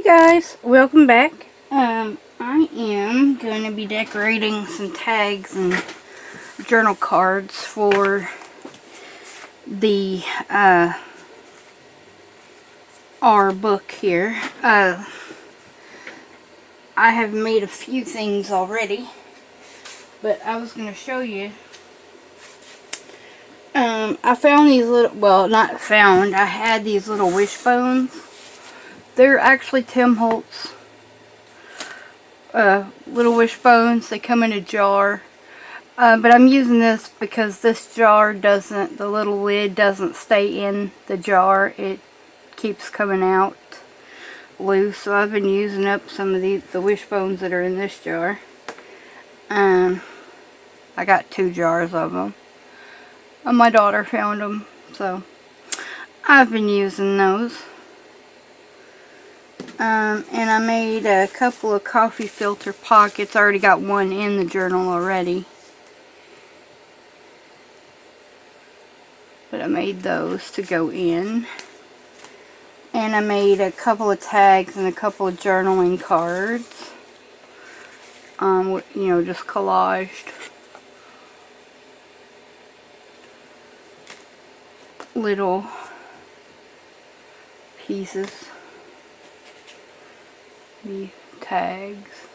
Guys, welcome back. I am going to be decorating some tags and journal cards for the our book here. I have made a few things already, but I was going to show you. I found these little, well, not found, I had these little wishbones. They're actually Tim Holtz little wishbones. They come in a jar. But I'm using this because this jar doesn't, the little lid doesn't stay in the jar. It keeps coming out loose. So I've been using up some of the wishbones that are in this jar. I got 2 jars of them. My daughter found them, so I've been using those. And I made a couple of coffee filter pockets. I already got one in the journal already. But I made those to go in. And I made a couple of tags and a couple of journaling cards. You know, just collaged little pieces. The tags.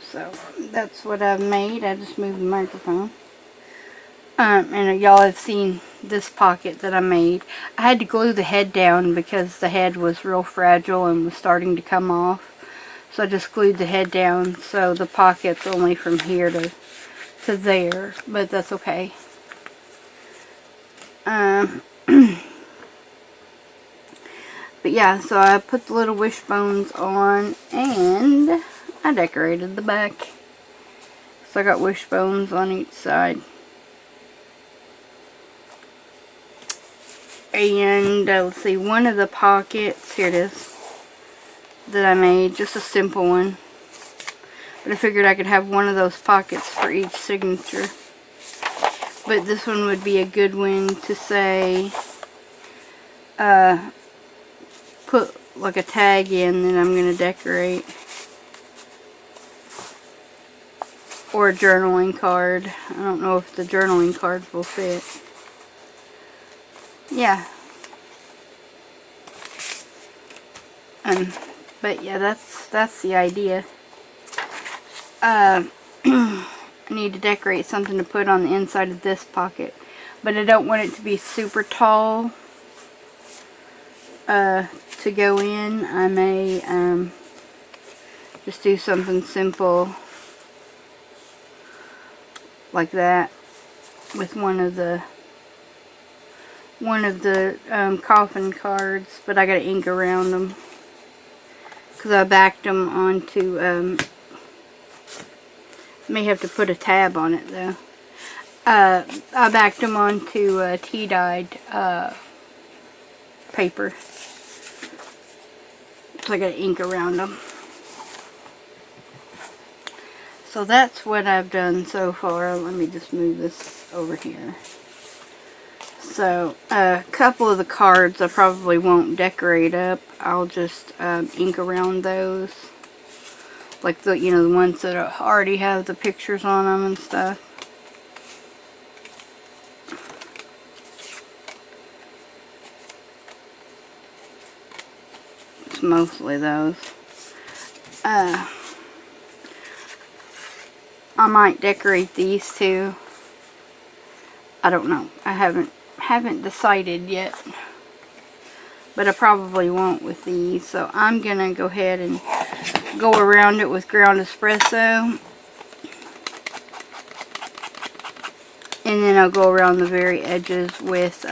So that's what I've made. I just moved the microphone. And y'all have seen this pocket that I made. I had to glue the head down because the head was real fragile and was starting to come off. So I just glued the head down, so the pocket's only from here to there, but that's okay. But yeah, so I put the little wishbones on and I decorated the back. So I got wishbones on each side. And let's see, one of the pockets, here it is, that I made, just a simple one. But I figured I could have one of those pockets for each signature. But this one would be a good one to say, put like a tag in that I'm going to decorate. Or a journaling card. I don't know if the journaling card will fit. Yeah. But yeah, that's the idea. I need to decorate something to put on the inside of this pocket, but I don't want it to be super tall to go in. I may just do something simple like that with one of the coffin cards, but I gotta ink around them because I backed them onto may have to put a tab on it though. I backed them onto tea-dyed paper. So I got ink around them. So that's what I've done so far. Let me just move this over here. So a couple of the cards I probably won't decorate up. I'll just ink around those. Like the, you know, the ones that already have the pictures on them and stuff. It's mostly those. I might decorate these too. I don't know. I haven't decided yet. But I probably won't with these. So I'm gonna go ahead and go around it with ground espresso, and then I'll go around the very edges with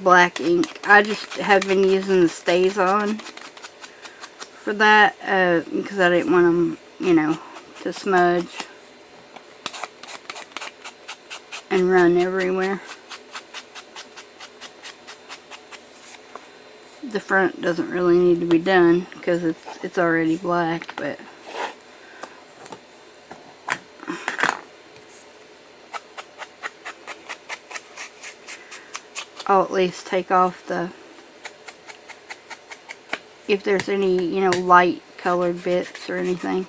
black ink. I just have been using the Stays On for that because I didn't want them, you know, to smudge and run everywhere. The front doesn't really need to be done because it's already black, but I'll at least take off if there's any, you know, light colored bits or anything.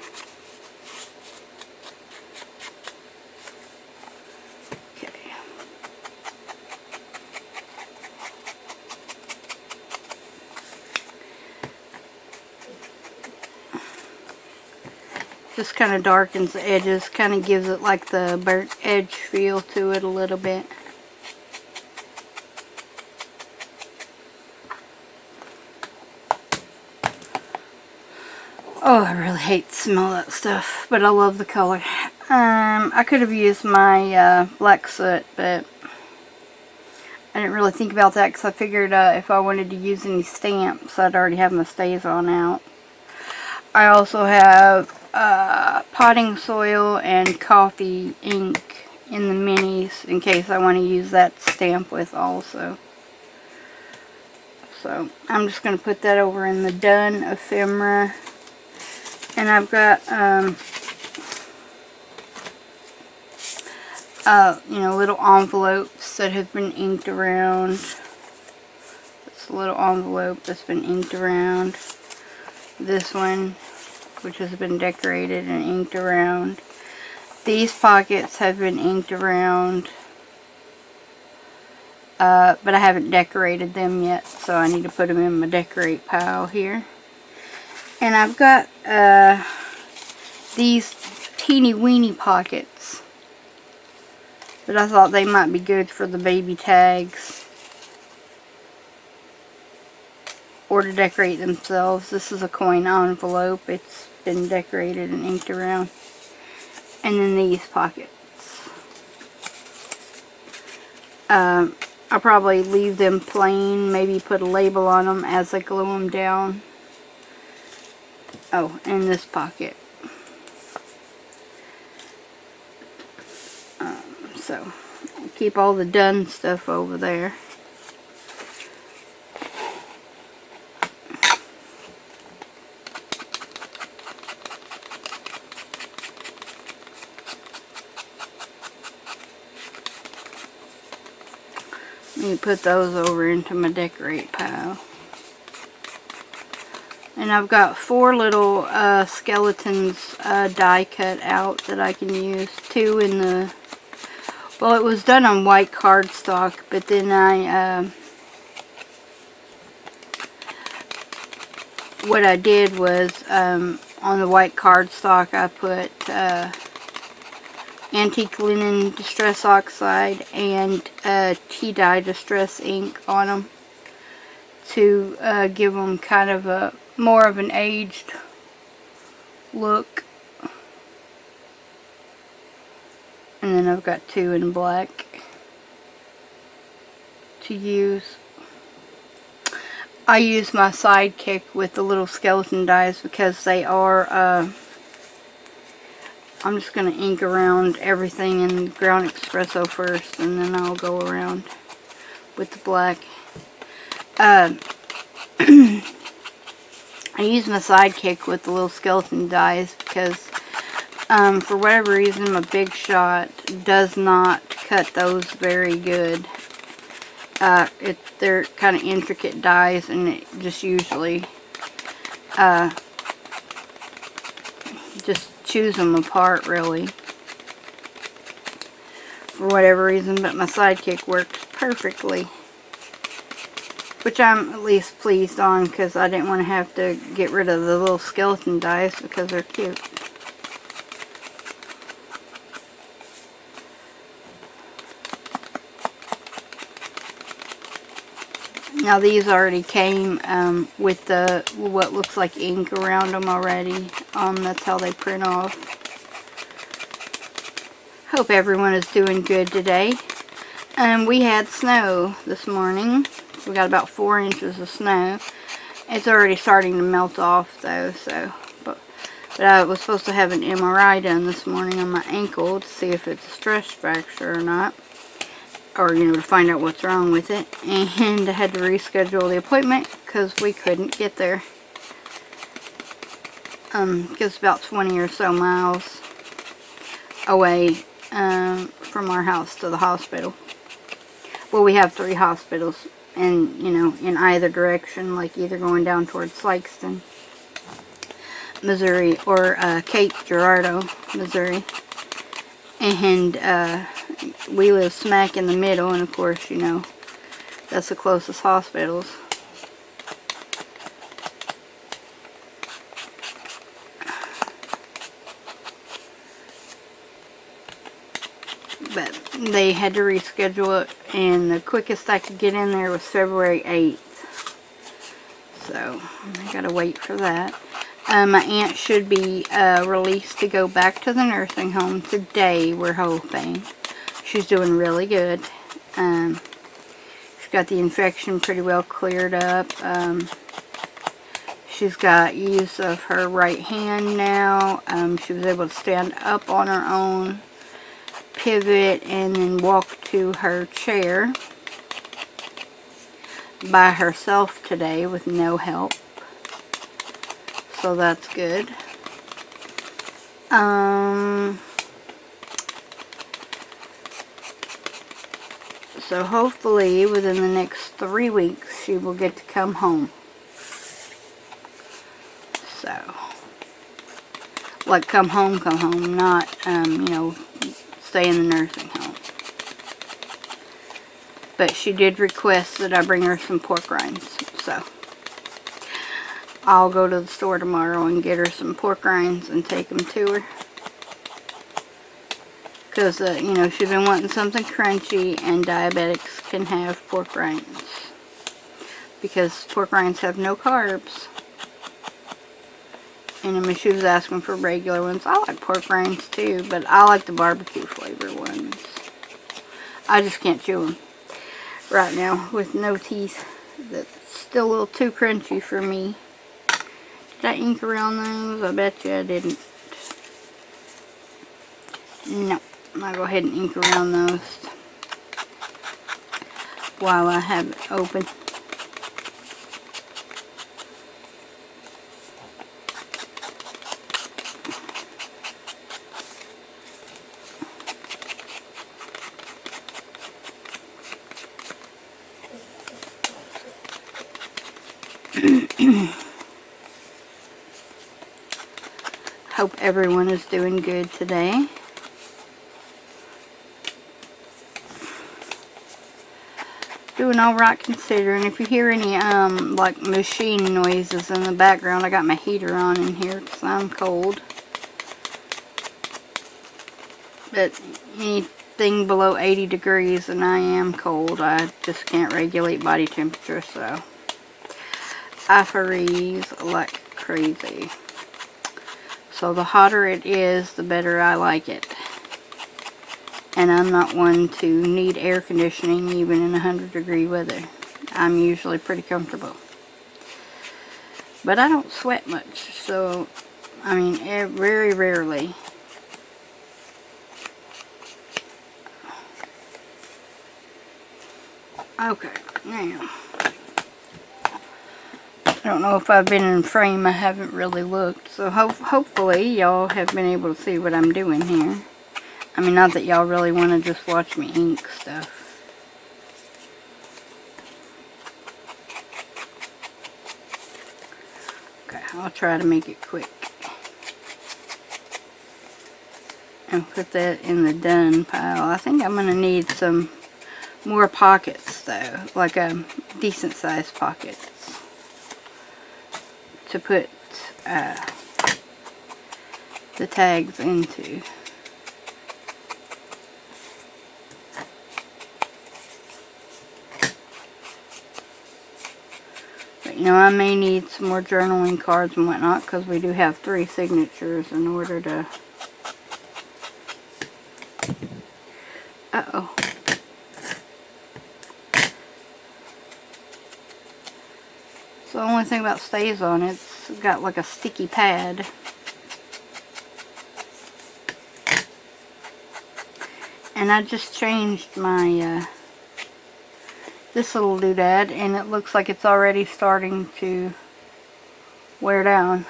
Okay. Just kind of darkens the edges, kind of gives it like the burnt edge feel to it a little bit. Oh, I really hate the smell of that stuff, but I love the color. I could have used my black soot, but I didn't really think about that because I figured if I wanted to use any stamps, I'd already have my StazOn out. I also have potting soil and coffee ink in the minis in case I want to use that stamp with also. So I'm just going to put that over in the Done Ephemera. And I've got, you know, little envelopes that have been inked around. It's a little envelope that's been inked around. This one, which has been decorated and inked around. These pockets have been inked around. But I haven't decorated them yet, so I need to put them in my decorate pile here. And I've got these teeny weeny pockets that I thought they might be good for the baby tags or to decorate themselves. This is a coin envelope. It's been decorated and inked around. And then these pockets. I'll probably leave them plain, maybe put a label on them as I glue them down. Oh, and this pocket. So, I'll keep all the done stuff over there. Let me put those over into my decorate pile. And I've got 4 little skeletons die cut out that I can use. 2 in the... Well, it was done on white cardstock, but then what I did was, on the white cardstock, I put antique linen distress oxide and tea dye distress ink on them to give them kind of a more of an aged look. And then I've got 2 in black to use. I use my Sidekick with the little skeleton dies because they are, I'm just going to ink around everything in Ground Espresso first, and then I'll go around with the black. I use my Sidekick with the little skeleton dies because for whatever reason my Big Shot does not cut those very good. They're kind of intricate dies, and it just usually just chews them apart really for whatever reason, but my Sidekick works perfectly. Which I'm at least pleased on because I didn't want to have to get rid of the little skeleton dies because they're cute. Now these already came with the what looks like ink around them already. That's how they print off. Hope everyone is doing good today. We had snow this morning. We got about 4 inches of snow. It's already starting to melt off though, so but I was supposed to have an MRI done this morning on my ankle to see if it's a stress fracture or not, or you know, to find out what's wrong with it. And I had to reschedule the appointment because we couldn't get there. It's about 20 or so miles away from our house to the hospital. well, we have 3 hospitals, and you know, in either direction, like either going down towards Sykeston, Missouri, or Cape Girardeau, Missouri. And we live smack in the middle, and of course, you know, that's the closest hospitals. But they had to reschedule it, and the quickest I could get in there was February 8th. So, I gotta wait for that. My aunt should be released to go back to the nursing home today, we're hoping. She's doing really good. She's got the infection pretty well cleared up. She's got use of her right hand now. She was able to stand up on her own, pivot, and then walk to her chair by herself today with no help. So that's good. So hopefully within the next 3 weeks she will get to come home. So, like come home, not, you know, stay in the nursing home. But she did request that I bring her some pork rinds, so I'll go to the store tomorrow and get her some pork rinds and take them to her. Because, you know, she's been wanting something crunchy, and diabetics can have pork rinds. Because pork rinds have no carbs. And I mean, she was asking for regular ones. I like pork rinds too, but I like the barbecue flavor ones. I just can't chew them right now with no teeth. That's still a little too crunchy for me. Did I ink around those? I bet you I didn't. No. I'll go ahead and ink around those while I have it open. Hope everyone is doing good today. Doing alright considering. If you hear any like machine noises in the background, I got my heater on in here because I'm cold. But anything below 80 degrees and I am cold. I just can't regulate body temperature, so I freeze like crazy. So the hotter it is, the better I like it. And I'm not one to need air conditioning even in 100-degree weather. I'm usually pretty comfortable. But I don't sweat much, so, I mean, very rarely. Okay, now, I don't know if I've been in frame. I haven't really looked. So hopefully y'all have been able to see what I'm doing here. I mean, not that y'all really want to just watch me ink stuff. Okay, I'll try to make it quick. And put that in the done pile. I think I'm going to need some more pockets though. Like a decent sized pockets. To put the tags into. But, you know, I may need some more journaling cards and whatnot because we do have 3 signatures in order to... Uh-oh. So the only thing about stays on it's got like a sticky pad. And I just changed my this little doodad, and it looks like it's already starting to wear down.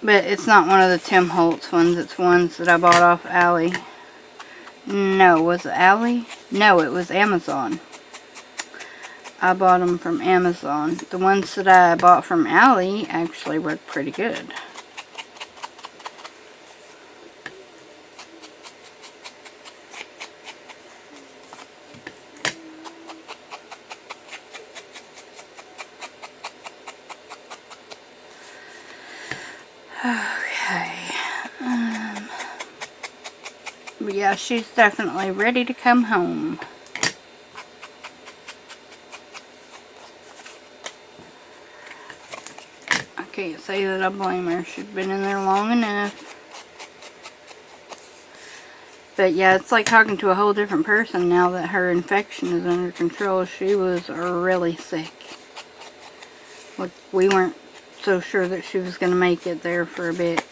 But it's not one of the Tim Holtz ones, it's ones that I bought off Allie. No, was it Ally? No, it was Amazon. I bought them from Amazon. The ones that I bought from Ally actually work pretty good. Okay. But yeah, she's definitely ready to come home. I can't say that I blame her. She's been in there long enough. But yeah, it's like talking to a whole different person now that her infection is under control. She was really sick. Like, we weren't so sure that she was going to make it there for a bit.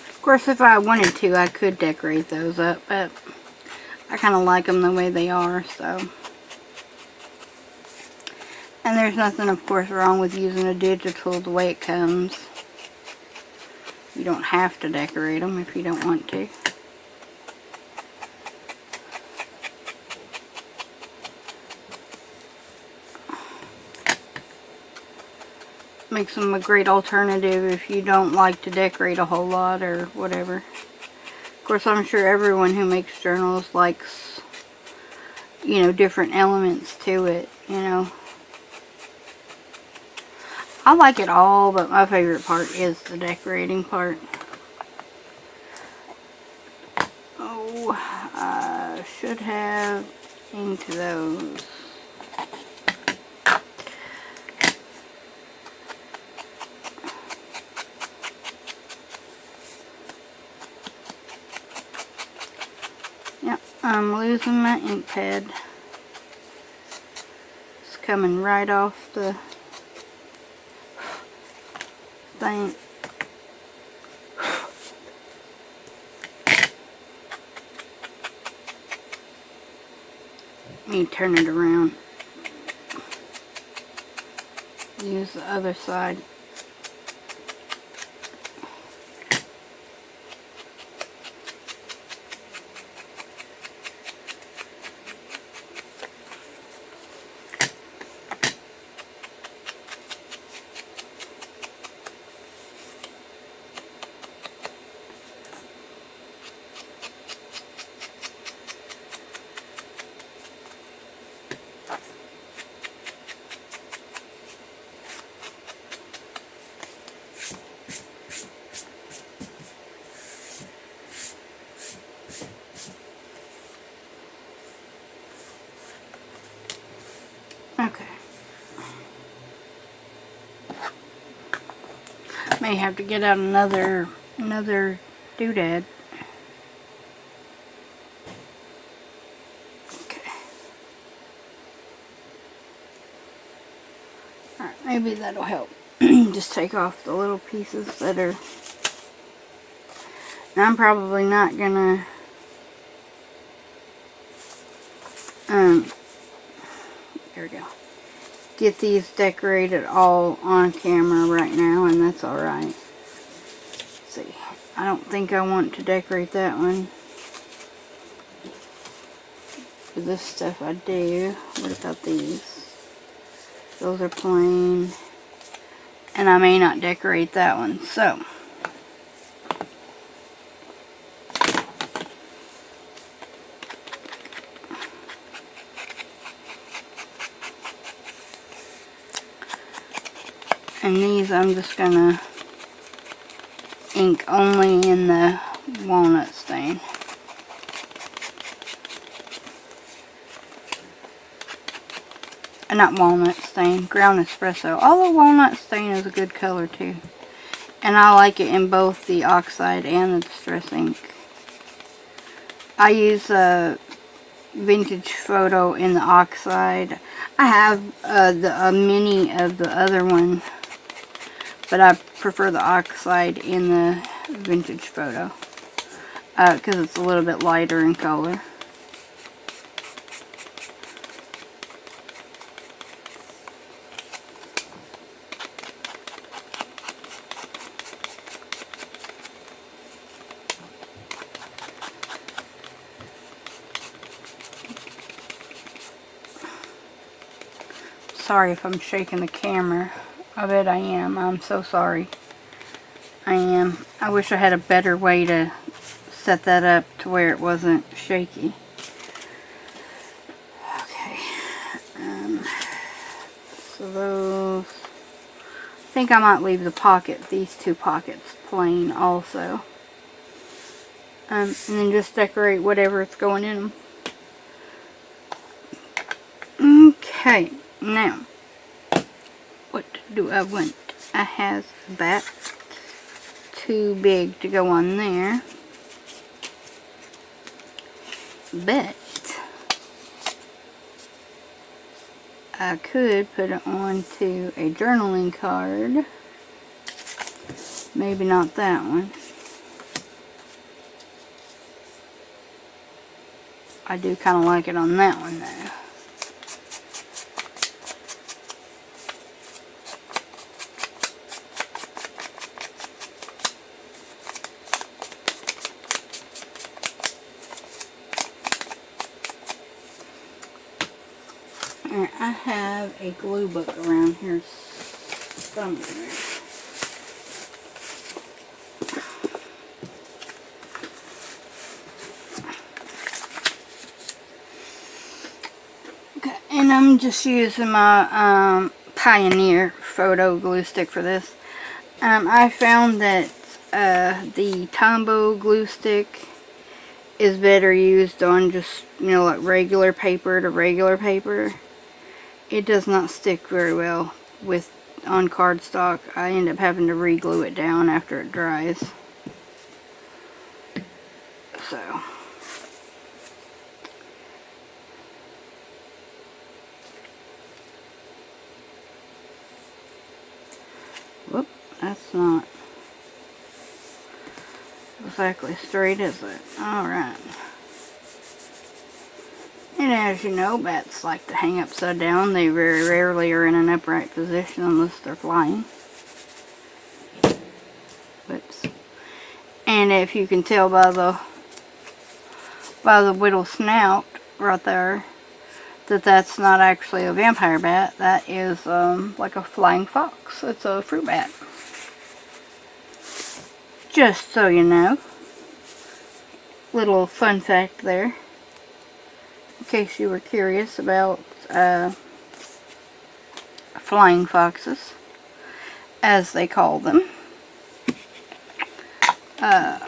Of course, if I wanted to, I could decorate those up, but I kind of like them the way they are, so. And there's nothing, of course, wrong with using a digital the way it comes. You don't have to decorate them if you don't want to. Makes them a great alternative if you don't like to decorate a whole lot or whatever. Of course, I'm sure everyone who makes journals likes, you know, different elements to it, you know. I like it all, but my favorite part is the decorating part. Oh, I should have inked those. Yep, I'm losing my ink pad. It's coming right off the thing. Let me turn it around. Use the other side. Okay. May have to get out another doodad. Okay. Alright, maybe that'll help. Just take off the little pieces that are... Now, I'm probably not gonna... there we go. Get these decorated all on camera right now, and that's alright. See, I don't think I want to decorate that one. For this stuff I do. What about these? Those are plain. And I may not decorate that one, so. And these I'm just gonna ink only in the walnut stain. Not walnut stain, ground espresso. Although walnut stain is a good color too. And I like it in both the oxide and the distress ink. I use a vintage photo in the oxide. I have a mini of the other one, but I prefer the oxide in the vintage photo because it's a little bit lighter in color. Sorry if I'm shaking the camera. I bet I am. I'm so sorry. I am. I wish I had a better way to set that up to where it wasn't shaky. Okay. So those... I think I might leave the pocket, these two pockets, plain also. And then just decorate whatever's going in them. Okay. Now, what do I want? I have that too big to go on there, but I could put it onto a journaling card. Maybe not that one. I do kind of like it on that one though. I have a glue book around here somewhere. Okay, and I'm just using my Pioneer photo glue stick for this. I found that the Tombow glue stick is better used on just, you know, like regular paper to regular paper. It does not stick very well on cardstock. I end up having to re-glue it down after it dries. So, whoop, that's not exactly straight, is it? Alright. And as you know, bats like to hang upside down. They very rarely are in an upright position unless they're flying. Whoops. And if you can tell by the little snout right there, that's not actually a vampire bat. That is like a flying fox. It's a fruit bat. Just so you know. Little fun fact there. In case you were curious about flying foxes, as they call them.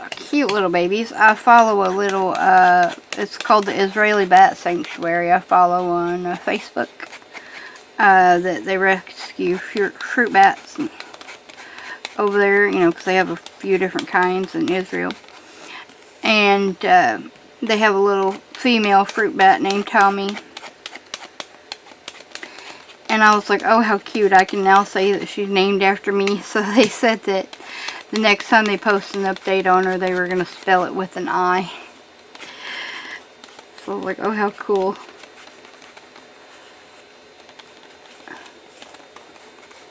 Cute little babies. I follow a little, it's called the Israeli Bat Sanctuary. I follow on Facebook. That they rescue fruit bats over there, you know, because they have a few different kinds in Israel. And they have a little female fruit bat named Tommy. And I was like, oh, how cute. I can now say that she's named after me. So they said that the next time they post an update on her, they were going to spell it with an I. So I was like, oh, how cool.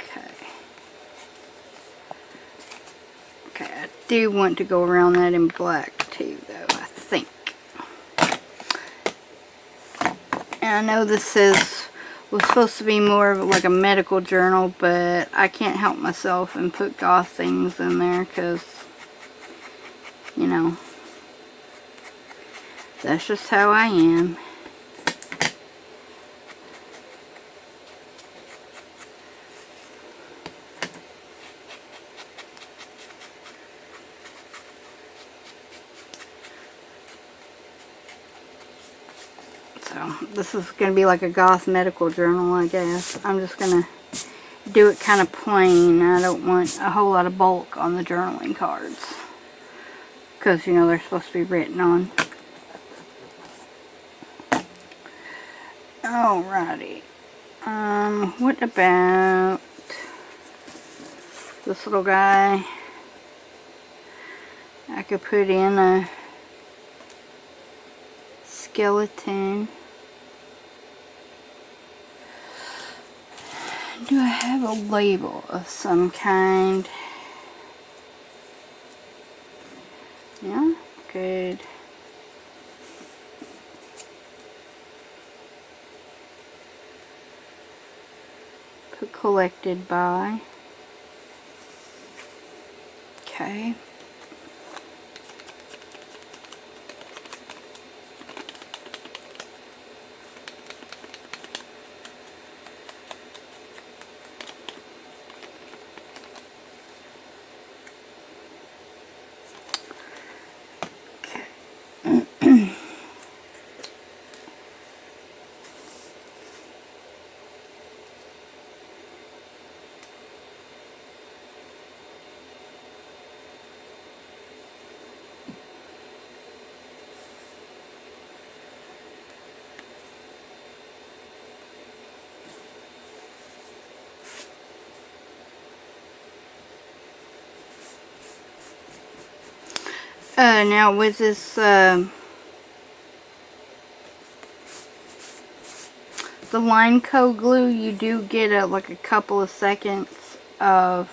Okay. Okay, I do want to go around that in black too, though, I think. And I know this was supposed to be more of like a medical journal, but I can't help myself and put goth things in there because, you know, that's just how I am. know, this is going to be like a goth medical journal, I guess. I'm just going to do it kind of plain. I don't want a whole lot of bulk on the journaling cards, because, you know, they're supposed to be written on. Alrighty. What about this little guy? I could put in a skeleton. Do I have a label of some kind? Yeah, good. Put collected by. Okay. Now with this, the line coat glue, you do get like a couple of seconds of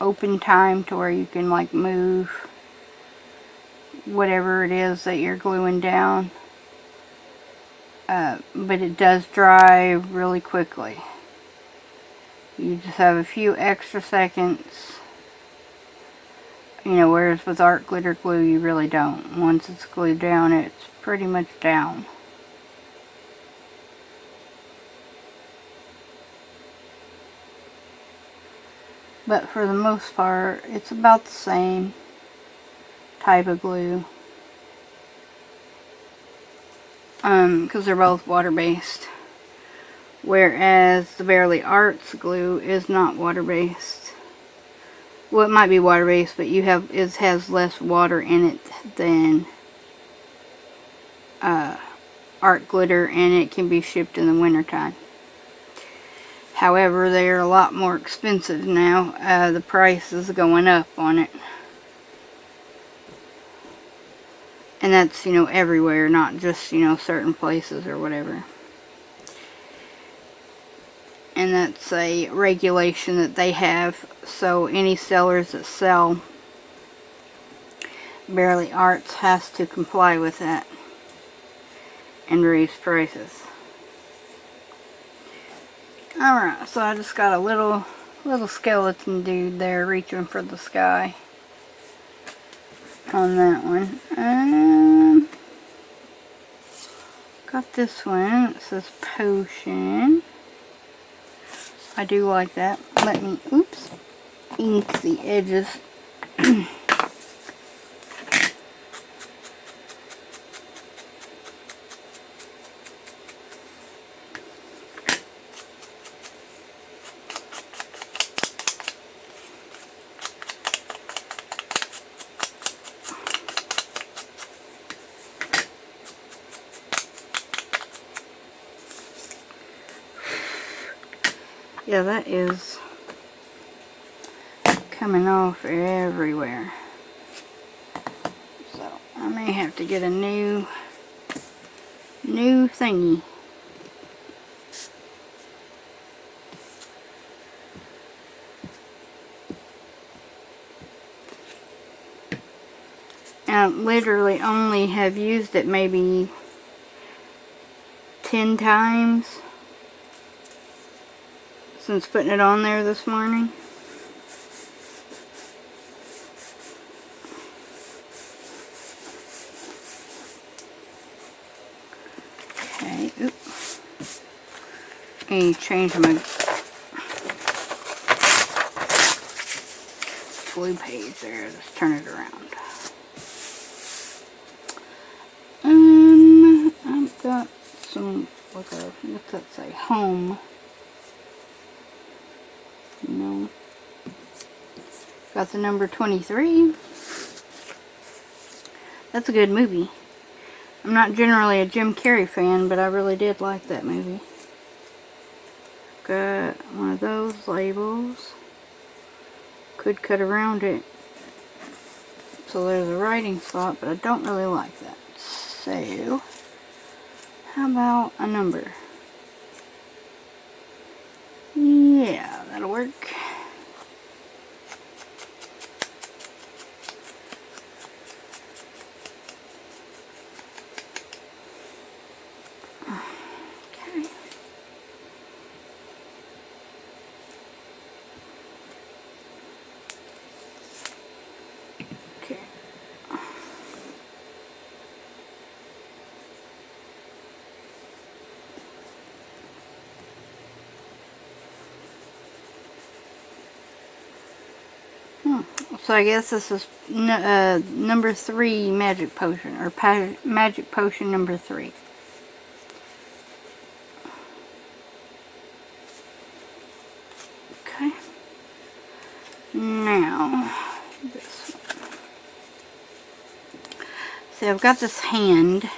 open time to where you can like move whatever it is that you're gluing down. But it does dry really quickly. You just have a few extra seconds. You know, whereas with art glitter glue, you really don't. Once it's glued down, it's pretty much down. But for the most part, it's about the same type of glue. Because they're both water-based. Whereas the Barely Arts glue is not water-based. Well, it might be water-based, but it has less water in it than art glitter, and it can be shipped in the wintertime. However, they're a lot more expensive now. The price is going up on it. And that's, you know, everywhere, not just, you know, certain places or whatever. And that's a regulation that they have. So any sellers that sell Barely Arts has to comply with that and raise prices. Alright, so I just got a little skeleton dude there reaching for the sky on that one. Got this one. It says potion. I do like that. Let me, oops, ink the edges. Yeah, that is coming off everywhere. So I may have to get a new thingy. I literally only have used it maybe 10 times since putting it on there this morning. Okay, oops. Let me change my blue page there. Just turn it around. got some, what's that say, home. No. Got the number 23. That's a good movie. I'm not generally a Jim Carrey fan, but I really did like that movie. Got one of those labels. Could cut around it so there's a writing spot, but I don't really like that. So, how about a number? Yeah, that'll work. Okay. Okay. So I guess this is number 3 magic potion, or magic potion number 3. Okay. Now, this one. See, I've got this hand,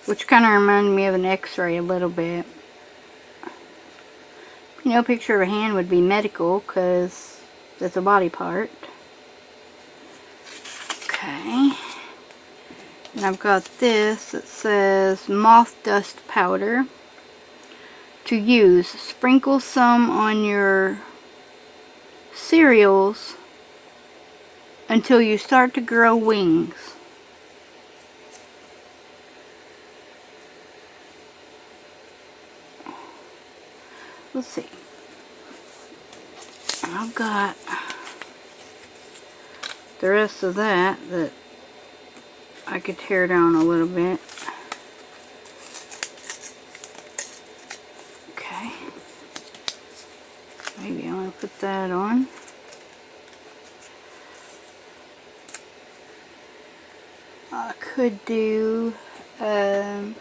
which kind of reminded me of an X-ray a little bit. You know, a picture of a hand would be medical, because that's a body part. Okay. And I've got this that says moth dust powder. To use, sprinkle some on your cereals until you start to grow wings. Let's see. I've got the rest of that I could tear down a little bit. Okay. Maybe I want to put that on. I could do a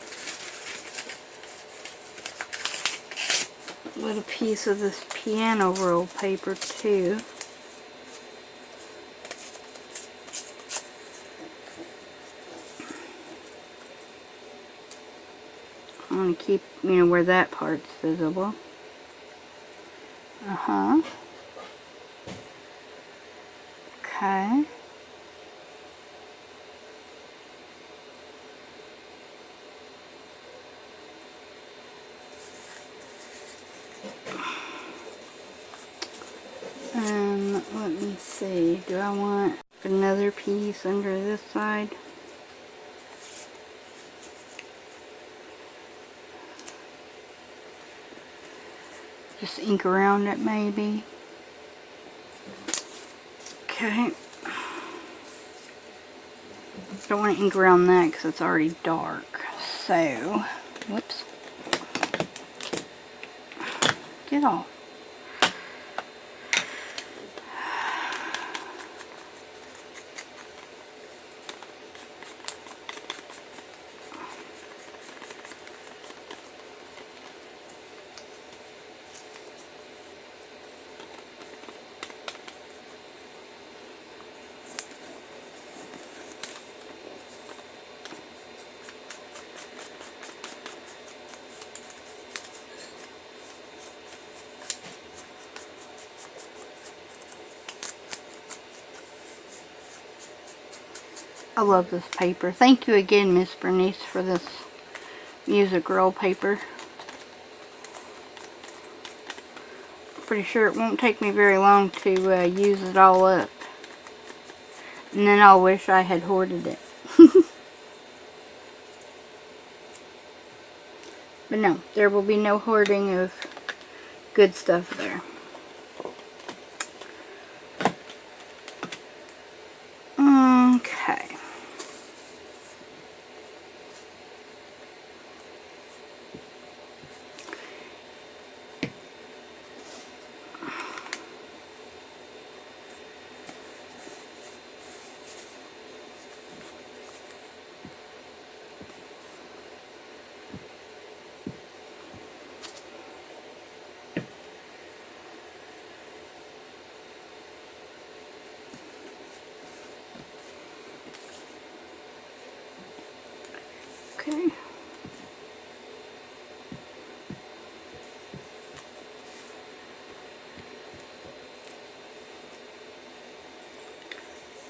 little piece of this piano roll paper too. I want to keep, you know, where that part's visible. Okay. Let me see, do I want another piece under this side? Just ink around it maybe. Okay. Don't want to ink around that because it's already dark. So, whoops. Get off. I love this paper. Thank you again, Miss Bernice, for this music roll paper. Pretty sure it won't take me very long to use it all up. And then I'll wish I had hoarded it. But no, there will be no hoarding of good stuff there. Okay.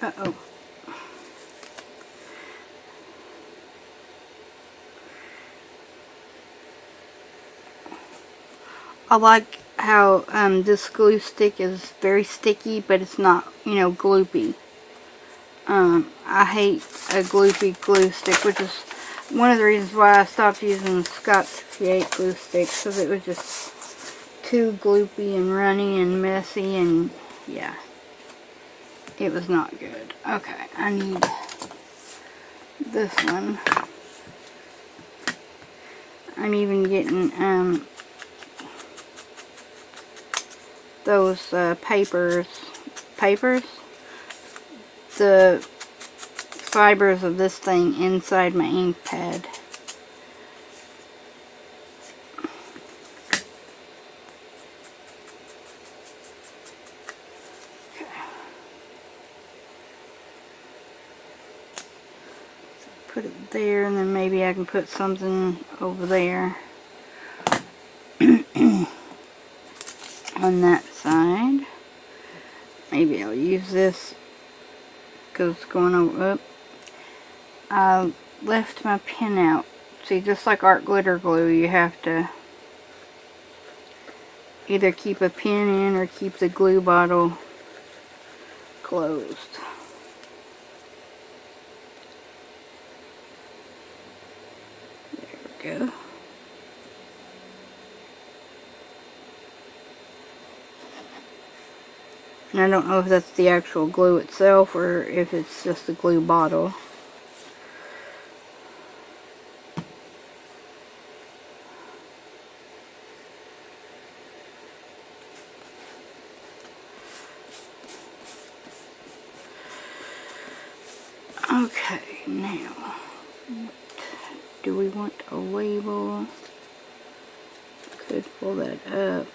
Uh-oh. I like how this glue stick is very sticky, but it's not, you know, gloopy. I hate a gloopy glue stick, which is one of the reasons why I stopped using Scotch 58 glue sticks, because it was just too gloopy and runny and messy, and yeah, it was not good. Okay, I need this one. I'm even getting those papers, the fibers of this thing inside my ink pad. Okay. So put it there, and then maybe I can put something over there on that side. Maybe I'll use this because it's going over. I left my pen out. See, just like art glitter glue, you have to either keep a pen in or keep the glue bottle closed. There we go. And I don't know if that's the actual glue itself or if it's just the glue bottle. Okay, now, do we want a label? Could pull that up.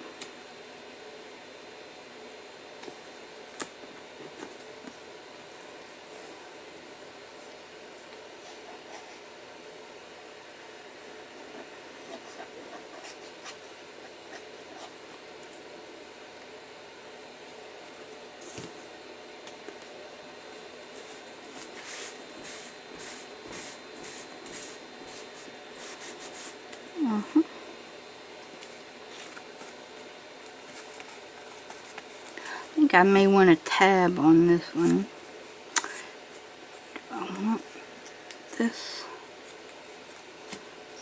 I think I may want a tab on this one. Do I want this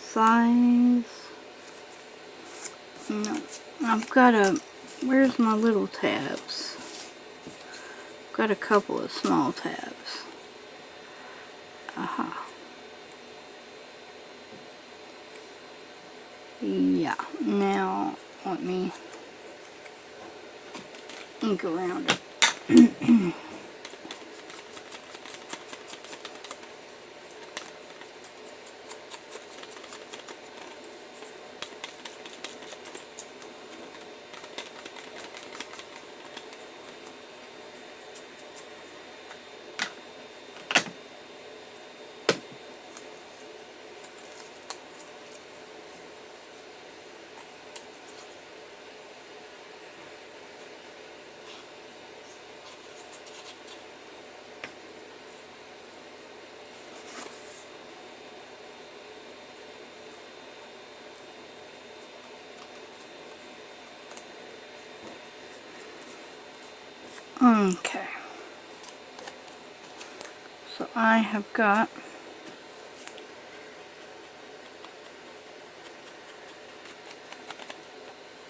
size? No. I've got a... Where's my little tabs? I've got a couple of small tabs. Aha. Yeah. Now, let me ink around it. Okay, so I have got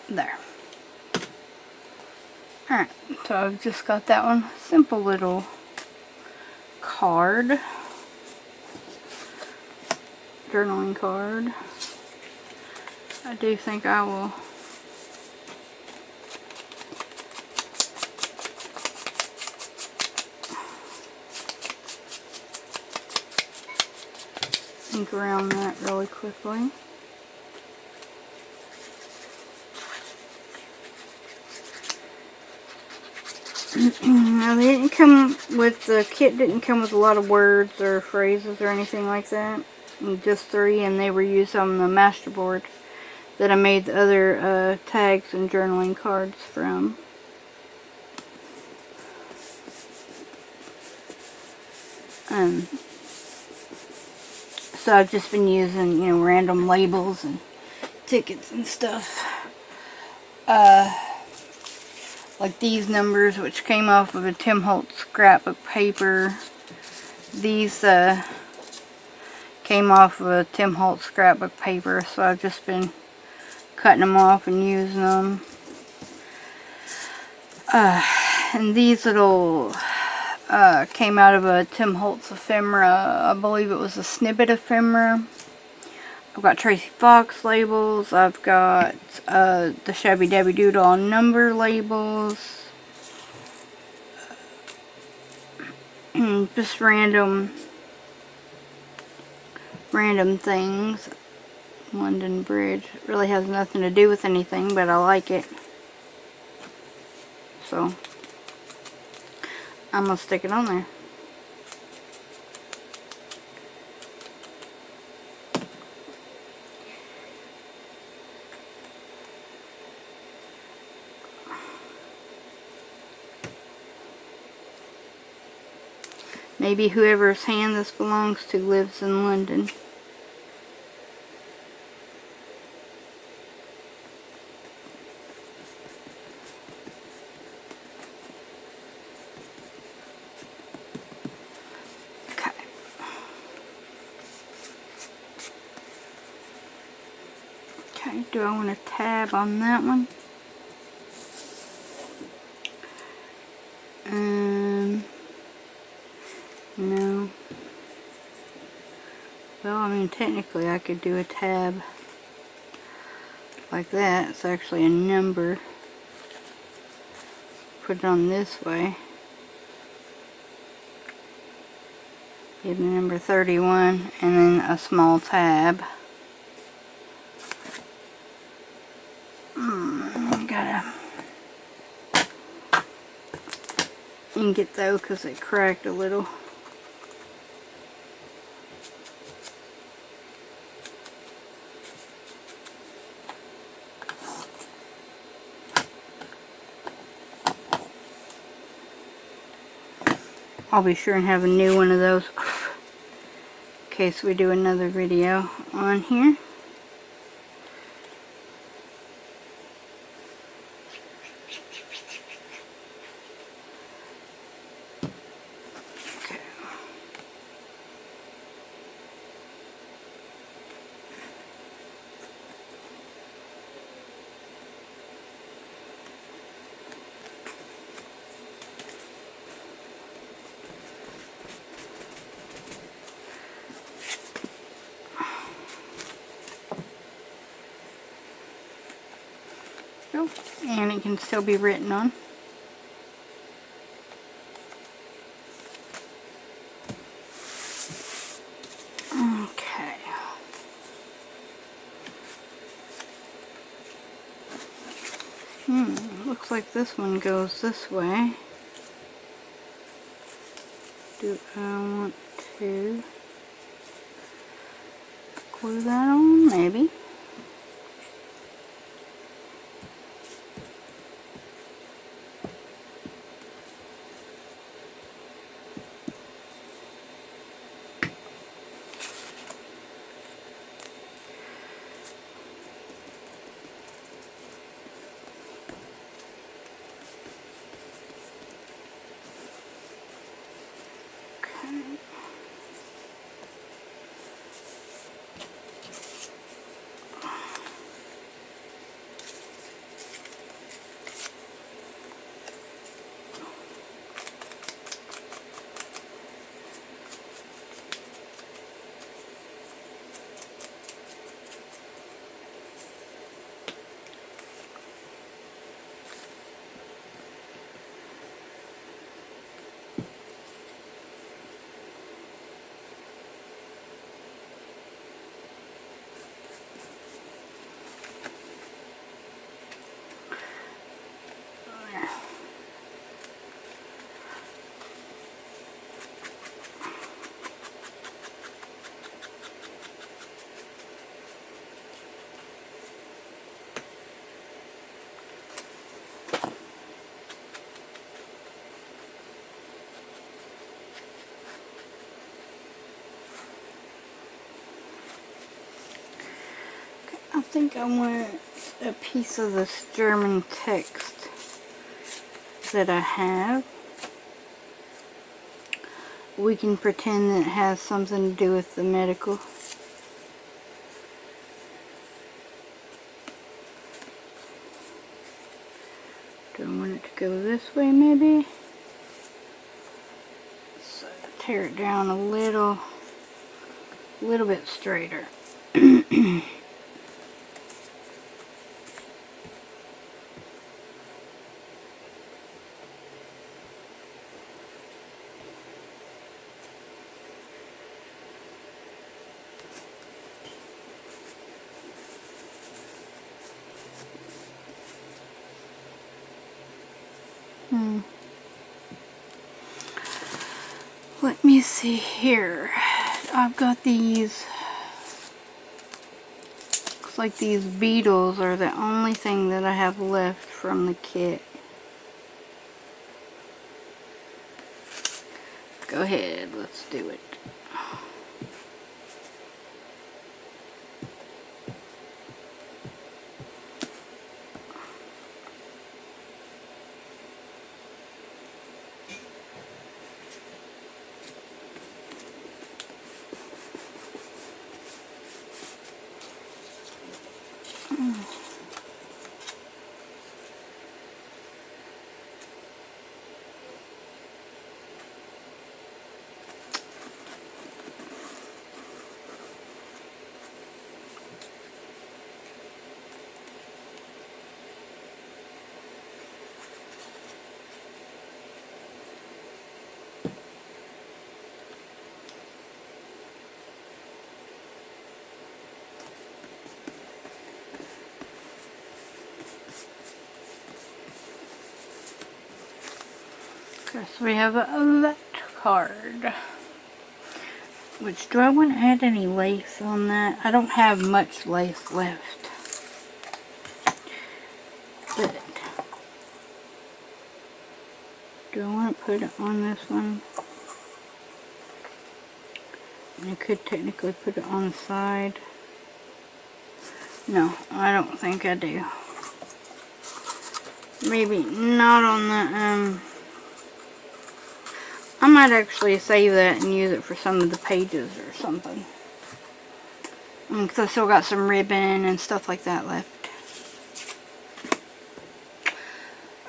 there. Alright, so I've just got that one. Simple little card, journaling card. I do think I will ink around that really quickly. Now they didn't come with, the kit didn't come with a lot of words or phrases or anything like that. Just 3, and they were used on the masterboard that I made the other tags and journaling cards from. So I've just been using, you know, random labels and tickets and stuff. Like these numbers, which came off of a Tim Holtz scrapbook paper. These came off of a Tim Holtz scrapbook paper, so I've just been cutting them off and using them. And these little came out of a Tim Holtz ephemera. I believe it was a snippet ephemera. I've got Tracy Fox labels. I've got the Shabby Dabby Doodle number labels. Just random things. London Bridge. It really has nothing to do with anything, but I like it. So I'm going to stick it on there. Maybe whoever's hand this belongs to lives in London. Okay, do I want a tab on that one? No. Well, I mean, technically I could do a tab like that. It's actually a number. Put it on this way. Give me number 31 and then a small tab. Ink it though, because it cracked a little. I'll be sure and have a new one of those in case we do another video on here. And it can still be written on. Okay. Looks like this one goes this way. Do I want to glue that on? Maybe. think I want a piece of this German text that I have. We can pretend that it has something to do with the medical. Do I want it to go this way maybe? So tear it down a little bit straighter. Let me see here. I've got these. Looks like these beetles are the only thing that I have left from the kit. Go ahead, let's do it. So we have that card. Which, do I want to add any lace on that? I don't have much lace left. But, do I want to put it on this one? I could technically put it on the side. No, I don't think I do. Maybe not on the, I might actually save that and use it for some of the pages or something. Because I still got some ribbon and stuff like that left.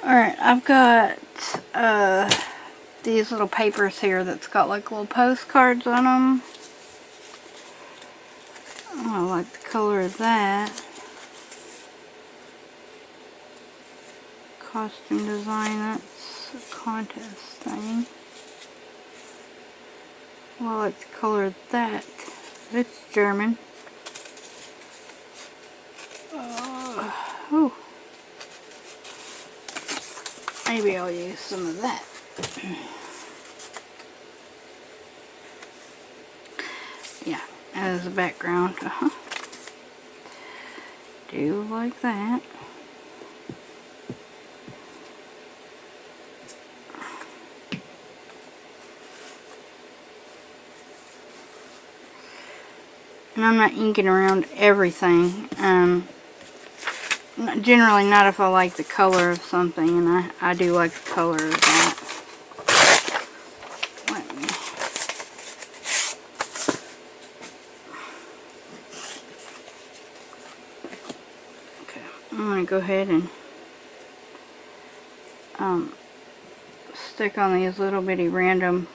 Alright, I've got these little papers here that's got like little postcards on them. I like the color of that. Costume design, that's a contest thing. Well, I like the color of that. It's German. Oh. Maybe I'll use some of that. Yeah, as a background. Do like that. And I'm not inking around everything. Generally not if I like the color of something, and I do like the color of that. Okay, I'm going to go ahead and stick on these little bitty random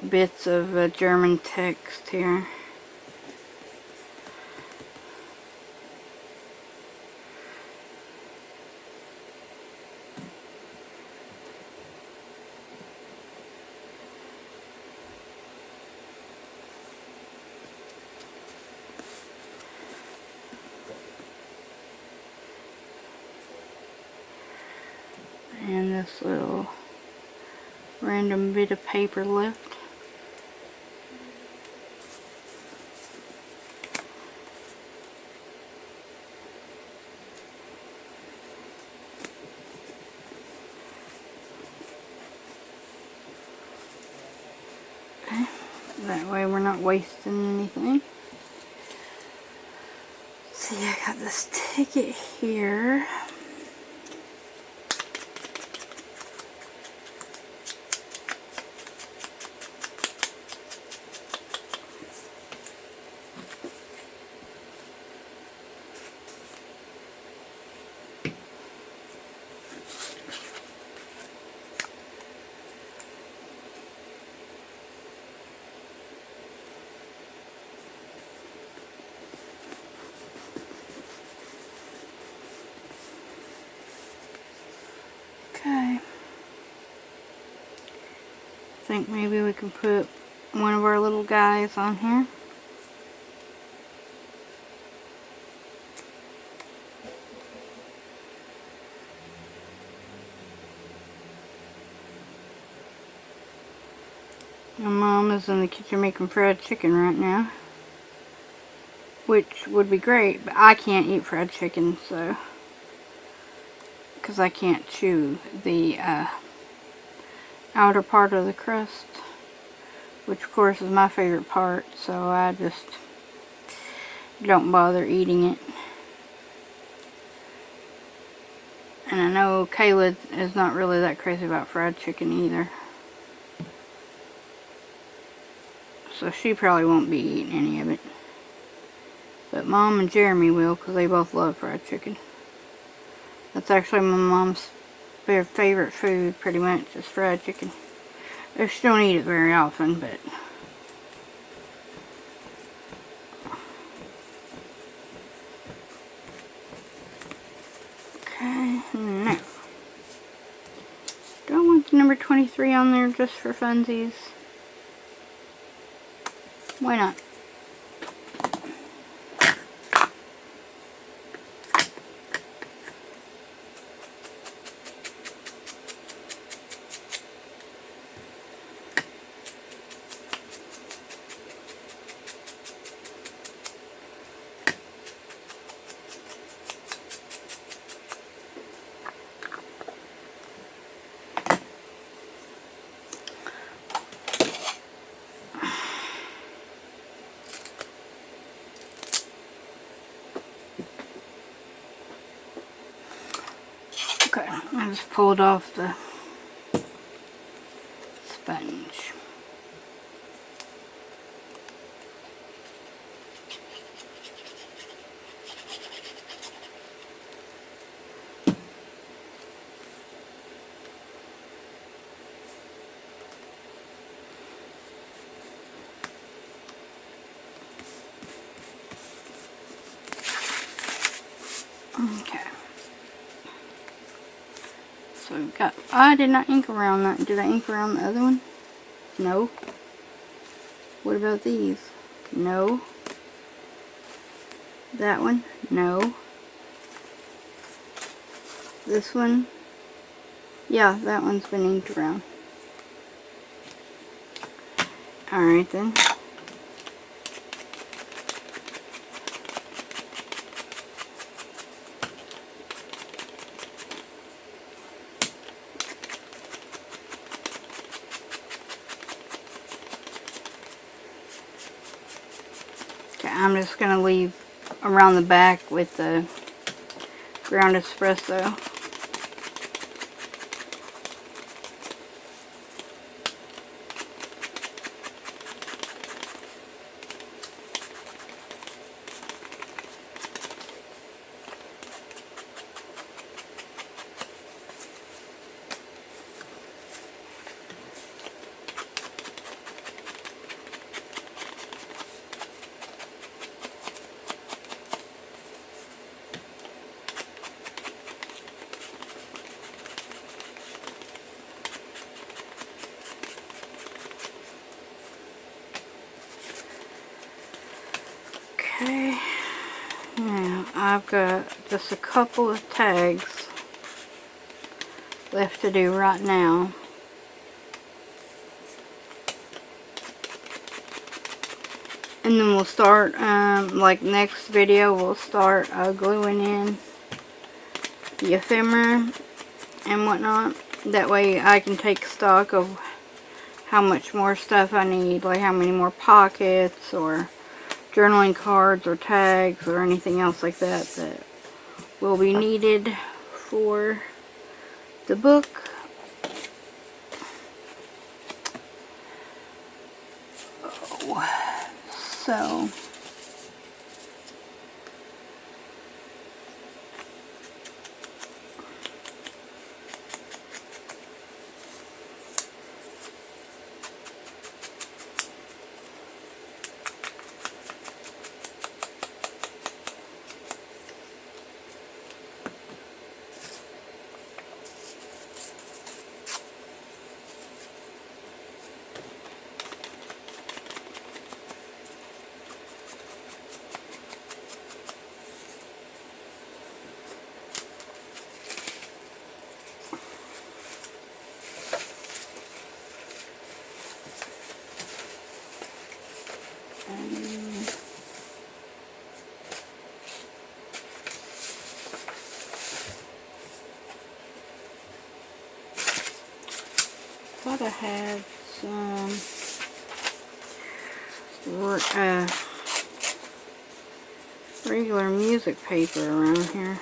bits of German text here. And this little random bit of paper left. Okay, that way we're not wasting anything. See, I got this ticket here. Okay. I think maybe we can put one of our little guys on here. My mom is in the kitchen making fried chicken right now, which would be great, but I can't eat fried chicken, so, because I can't chew the outer part of the crust, which of course is my favorite part, so I just don't bother eating it. And I know Kayla is not really that crazy about fried chicken either, so she probably won't be eating any of it. But Mom and Jeremy will, because they both love fried chicken. That's actually my mom's favorite food, pretty much, is fried chicken. She don't eat it very often, but... Okay, now. Do I want the number 23 on there just for funsies? Why not? Okay, I just pulled off the sponge. Okay. So we've got, I did not ink around that. Did I ink around the other one? No. What about these? No. That one? No. This one? Yeah, that one's been inked around. Alright then. I'm just going to leave around the back with the ground espresso. Okay, now I've got just a couple of tags left to do right now. And then we'll start, like next video, we'll start gluing in the ephemera and whatnot. That way I can take stock of how much more stuff I need, like how many more pockets or journaling cards or tags or anything else like that that will be needed for the book. So thought I had some regular music paper around here.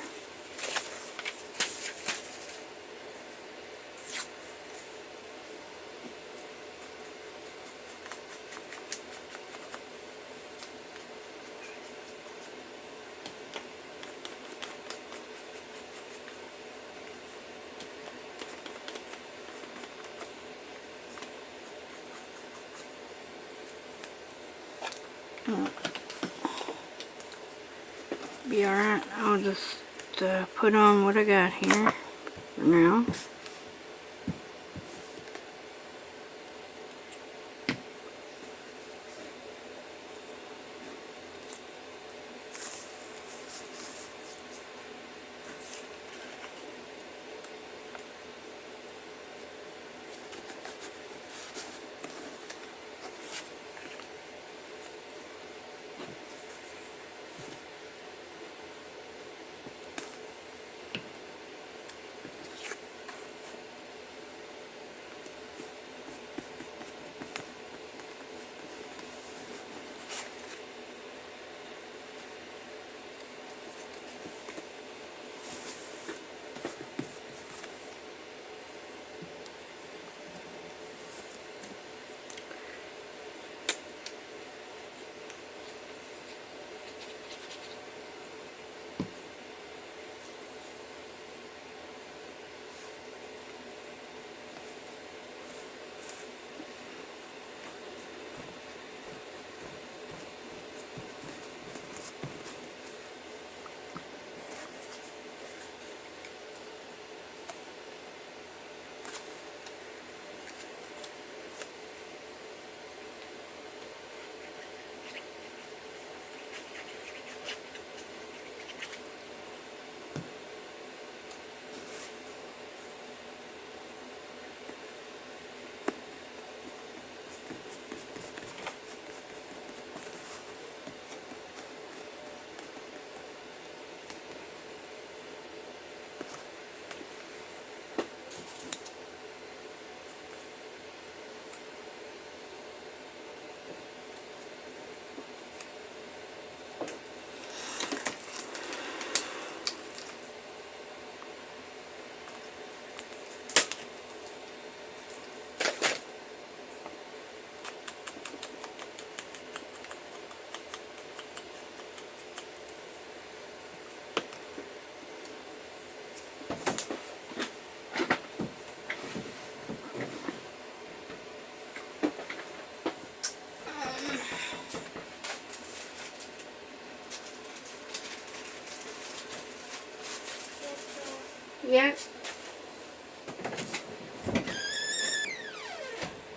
Be alright. I'll just put on what I got here for now. Yeah.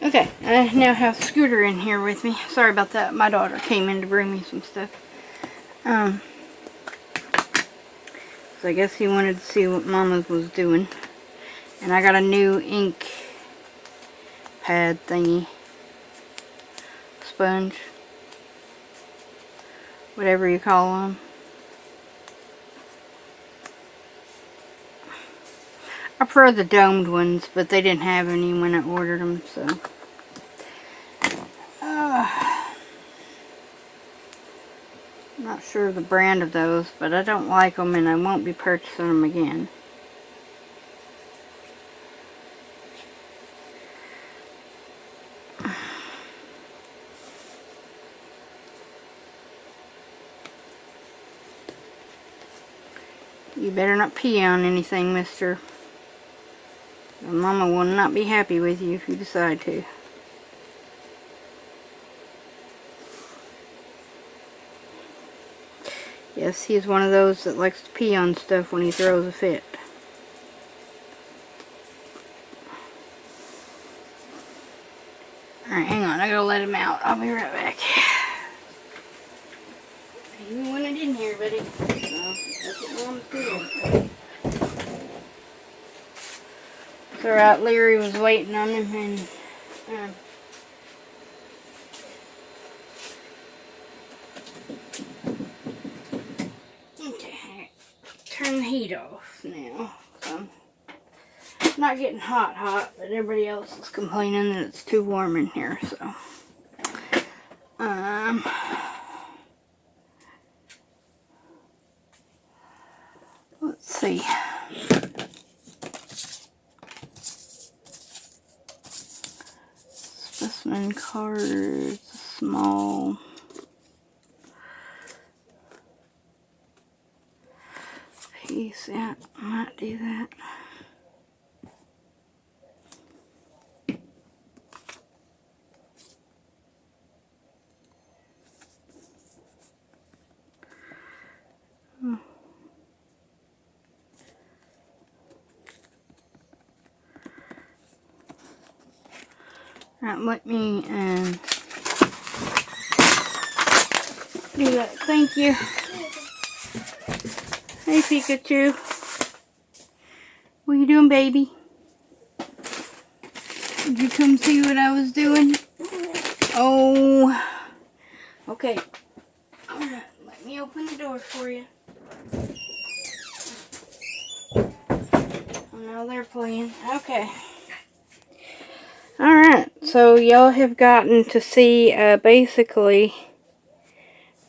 Okay, I now have Scooter in here with me. Sorry about that. My daughter came in to bring me some stuff. So I guess he wanted to see what Mama's was doing. And I got a new ink pad thingy. Sponge. Whatever you call them. I prefer the domed ones, but they didn't have any when I ordered them, so. Not sure the brand of those, but I don't like them and I won't be purchasing them again. You better not pee on anything, mister. Mama will not be happy with you if you decide to. Yes, he's one of those that likes to pee on stuff when he throws a fit. Alright, hang on. I gotta let him out. I'll be right back. You want it in here, buddy. So, that's what Mom's doing. It's alright. Leary was waiting on him and... okay, turn the heat off now. So, not getting hot, but everybody else is complaining that it's too warm in here, so. Let's see. Specimen cards, small. Piece, yeah, I might do that. Alright, let me do that. Thank you. Hey Pikachu. What you doing, baby? Did you come see what I was doing? Oh. Okay. Alright, let me open the door for you. Oh, now they're playing. Okay. Alright, so y'all have gotten to see basically,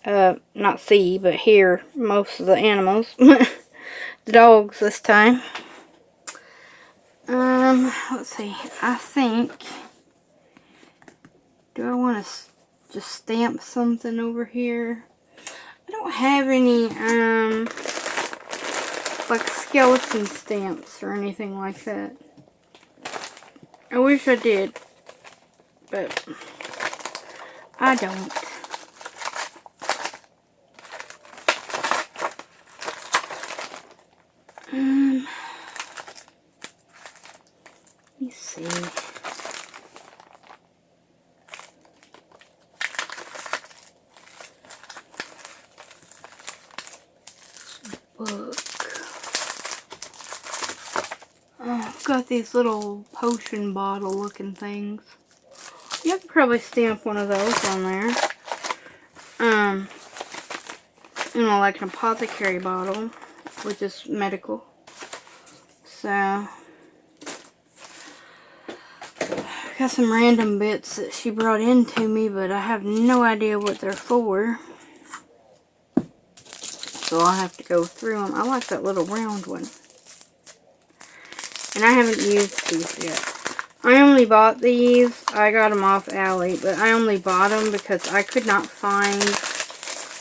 not see, but hear most of the animals. The dogs this time. Let's see. I think, do I want to just stamp something over here? I don't have any, like skeleton stamps or anything like that. I wish I did, but I don't. Let me see. Book. I've got these little potion bottle looking things. You could probably stamp one of those on there. You know, like an apothecary bottle, which is medical. So, got some random bits that she brought in to me, but I have no idea what they're for. So I'll have to go through them. I like that little round one. And I haven't used these yet. I only bought these. I got them off Ally, but I only bought them because I could not find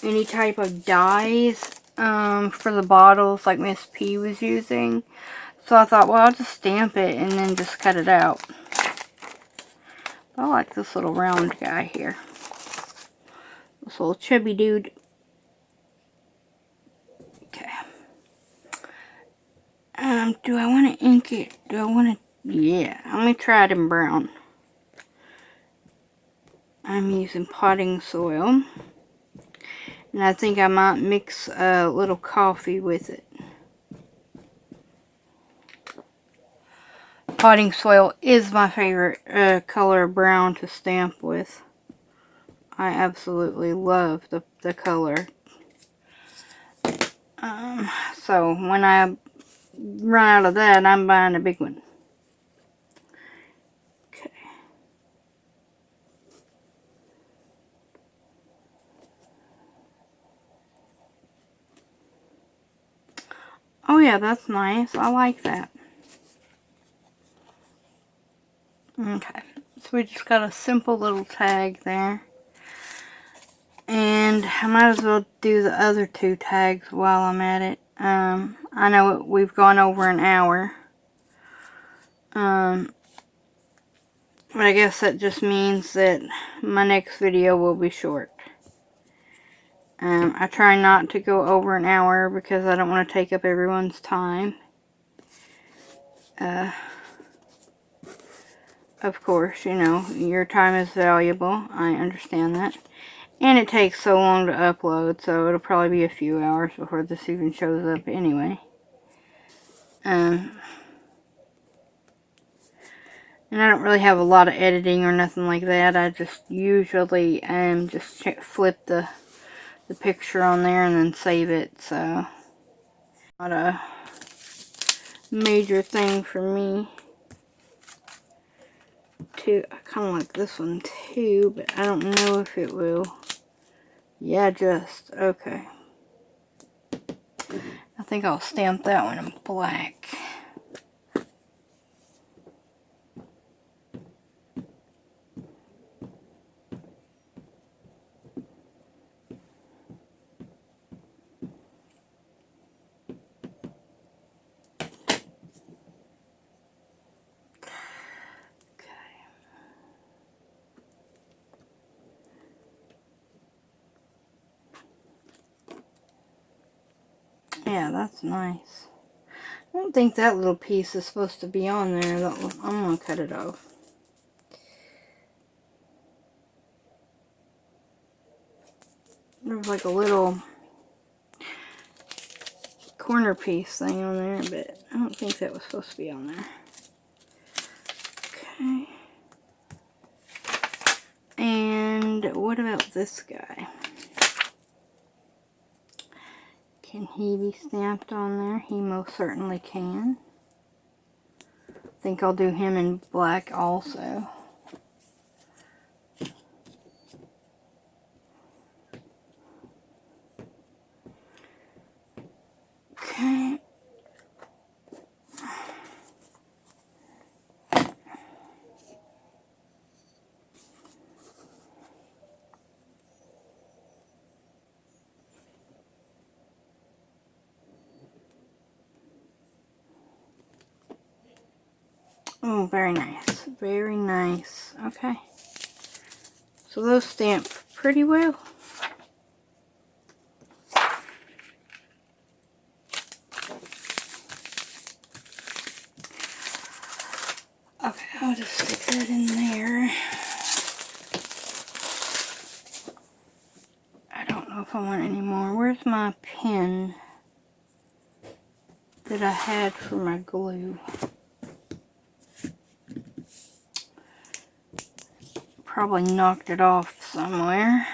any type of dyes for the bottles like Miss P was using. So I thought, well, I'll just stamp it and then just cut it out. I like this little round guy here. This little chubby dude. Okay. Do I want to ink it? Do I want to? Yeah, I'm going to try it in brown. I'm using potting soil. And I think I might mix a little coffee with it. Potting soil is my favorite color of brown to stamp with. I absolutely love the color. So when I run out of that, I'm buying a big one. Okay. Oh yeah, that's nice. I like that. Okay, so we just got a simple little tag there. And I might as well do the other 2 tags while I'm at it. I know we've gone over an hour. But I guess that just means that my next video will be short. I try not to go over an hour because I don't want to take up everyone's time. Of course, you know, your time is valuable. I understand that. And it takes so long to upload, so it'll probably be a few hours before this even shows up anyway. And I don't really have a lot of editing or nothing like that. I just usually just flip the picture on there and then save it, so not a major thing for me. I kind of like this one too, but I don't know if it will. Yeah, just okay. I think I'll stamp that one in black. Yeah, that's nice. I don't think that little piece is supposed to be on there. I'm going to cut it off. There's like a little corner piece thing on there, but I don't think that was supposed to be on there. Okay. And what about this guy? Can he be stamped on there? He most certainly can. I think I'll do him in black also. Okay. Oh, very nice. Very nice. Okay. So those stamp pretty well. Okay, I'll just stick that in there. I don't know if I want any more. Where's my pen that I had for my glue? Probably knocked it off somewhere.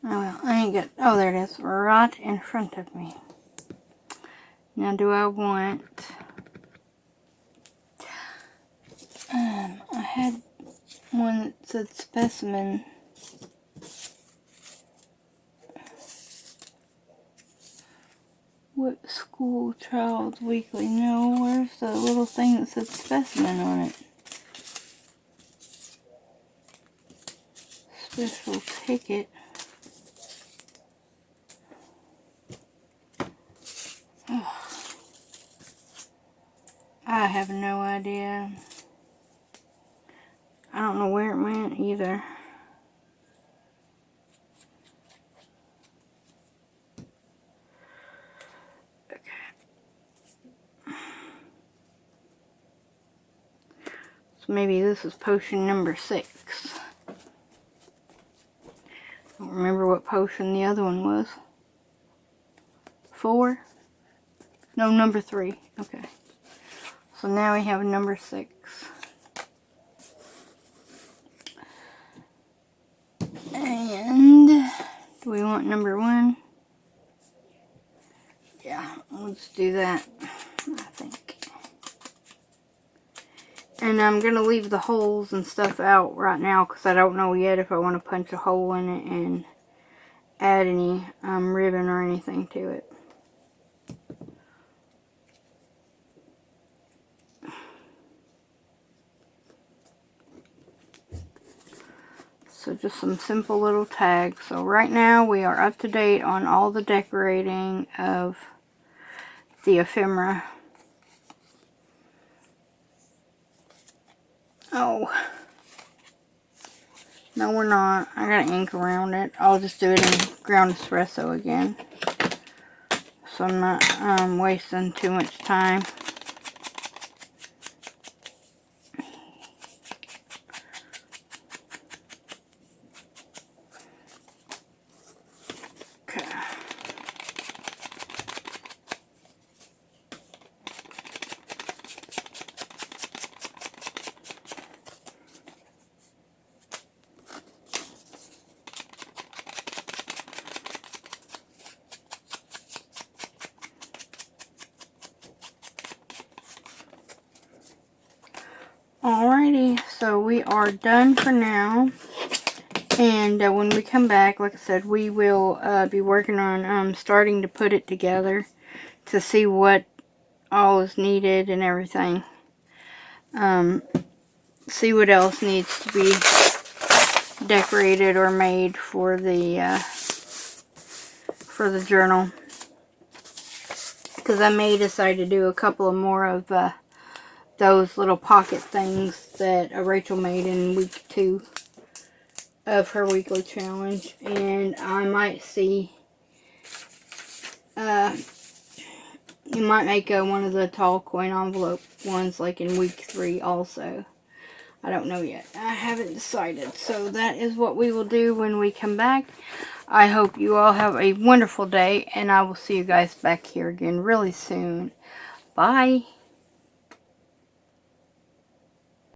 Oh well, I ain't got, oh there it is, right in front of me. Now do I want, I had one that said specimen. What school child's weekly? No, where's the little thing that said specimen on it? Special ticket. Oh, I have no idea. I don't know where it went either. Maybe this is potion number 6. I don't remember what potion the other one was. 4? No, number 3. Okay. So now we have number 6. And do we want number 1? Yeah, let's do that, I think. And I'm going to leave the holes and stuff out right now because I don't know yet if I want to punch a hole in it and add any ribbon or anything to it. So just some simple little tags. So right now we are up to date on all the decorating of the ephemera. Oh, no we're not. I got ink around it. I'll just do it in ground espresso again, so I'm not wasting too much time. Okay. Alrighty, so we are done for now, and when we come back, like I said, we will be working on starting to put it together to see what all is needed and everything. See what else needs to be decorated or made for the journal, because I may decide to do a couple of more of those little pocket things that Rachel made in week 2 of her weekly challenge, and I might see you might make one of the tall coin envelope ones like in week 3 also. I don't know yet. I haven't decided. So that is what we will do when we come back. I hope you all have a wonderful day, and I will see you guys back here again really soon. Bye.